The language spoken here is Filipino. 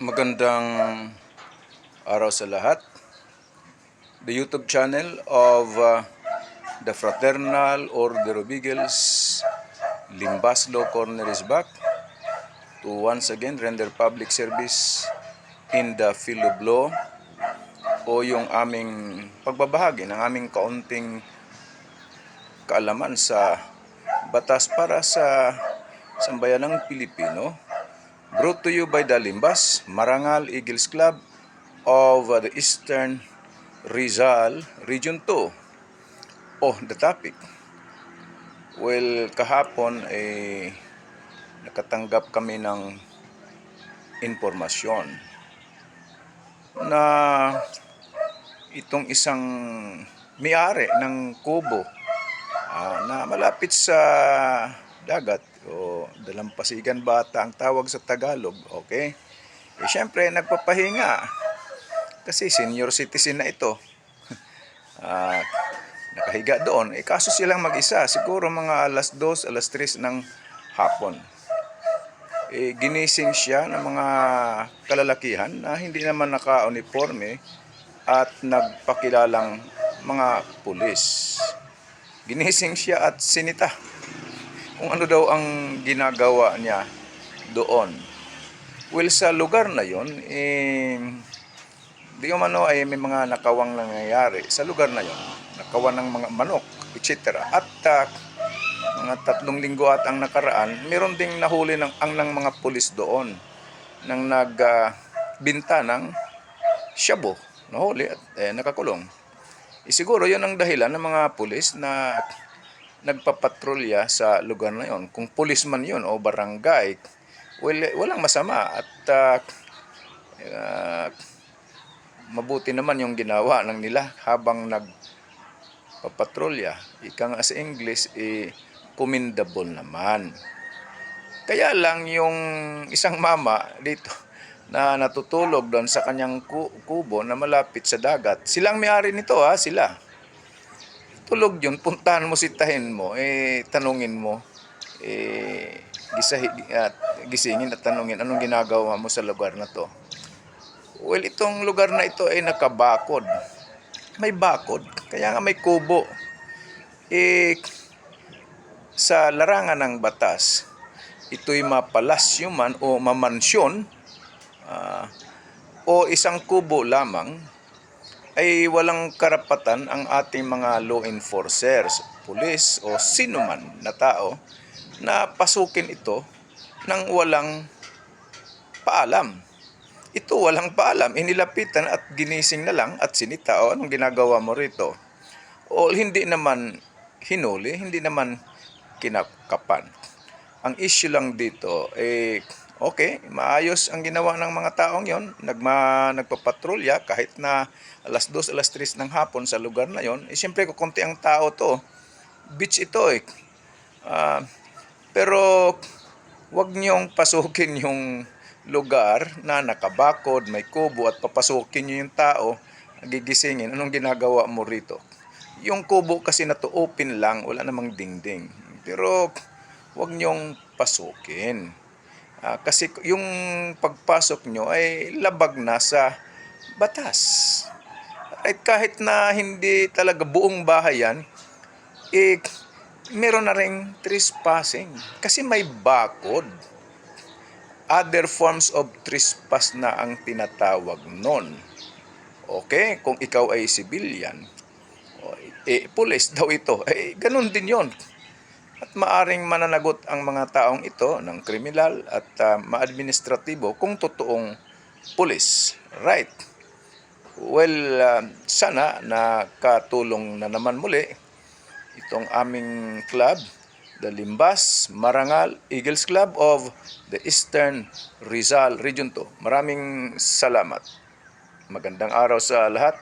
Magandang araw sa lahat. The YouTube channel of the Fraternal Order of Eagles, Limbaslo Corner is back to once again render public service in the field of law o yung aming pagbabahagi ng aming kaunting kaalaman sa batas para sa sambayanang Pilipino. Brought to you by the Limbas Marangal Eagles Club of the Eastern Rizal Region 2. The topic. Well, kahapon ay nakatanggap kami ng impormasyon na itong isang may-ari ng kubo na malapit sa dagat o dalampasigan bata ang tawag sa Tagalog, okay? Syempre nagpapahinga kasi senior citizen na ito. Nakahiga doon, kaso silang mag-isa, siguro mga alas 2, alas 3 ng hapon. Ginising siya ng mga kalalakihan na hindi naman naka-uniforme at nagpakilalang mga pulis. Ginising siya at sinita kung ano daw ang ginagawa niya doon. Well, sa lugar na yon, di umano ay may mga nakawang nangyayari sa lugar na yon. Nakawan ng mga manok, etc. At mga 3 linggo at ang nakaraan, meron ding nahuli ng mga pulis doon nang nagbinta ng shabu. Nahuli at nakakulong. Siguro yun ang dahilan ng mga pulis na nagpapatrolya sa lugar na yon. Kung pulis man yun o barangay, well, walang masama at mabuti naman yung ginawa ng nila habang nagpapatrolya. Ika nga sa English, commendable naman. Kaya lang yung isang mama dito na natutulog doon sa kanyang kubo na malapit sa dagat, silang may-ari nito sila. Tulog yun, puntahan mo, sitahin mo, tanungin mo, gisingin at tanungin anong ginagawa mo sa lugar na to. Well, itong lugar na ito ay nakabakod. May bakod, kaya nga may kubo. Sa larangan ng batas, ito'y mapalasyo man o mamansyon o isang kubo lamang, ay walang karapatan ang ating mga law enforcers, pulis o sino man na tao na pasukin ito nang walang paalam. Ito walang paalam, inilapitan at ginising na lang at sinita. O anong ginagawa mo rito? O hindi naman hinuli, hindi naman kinakapan. Ang issue lang dito okay, maayos ang ginawa ng mga taong yon, nagpapatrolya kahit na alas 2, alas 3 ng hapon sa lugar na yon. Siyempre kukunti ang tao to, beach ito pero wag niyong pasukin yung lugar na nakabakod, may kubo at papasukin niyo yung tao, gigisingin, anong ginagawa mo rito? Yung kubo kasi na to open lang, wala namang dingding, pero wag niyong pasukin. Kasi yung pagpasok nyo ay labag na sa batas. At kahit na hindi talaga buong bahay yan, meron na ring trespassing. Kasi may bakod. Other forms of trespass na ang tinatawag nun. Okay? Kung ikaw ay civilian, pulis daw ito, ganun din yon. At maaring mananagot ang mga taong ito ng kriminal at maadministratibo kung totoong pulis. Right. Well, sana nakatulong na naman muli itong aming club, the Limbas Marangal Eagles Club of the Eastern Rizal Region 2. Maraming salamat. Magandang araw sa lahat.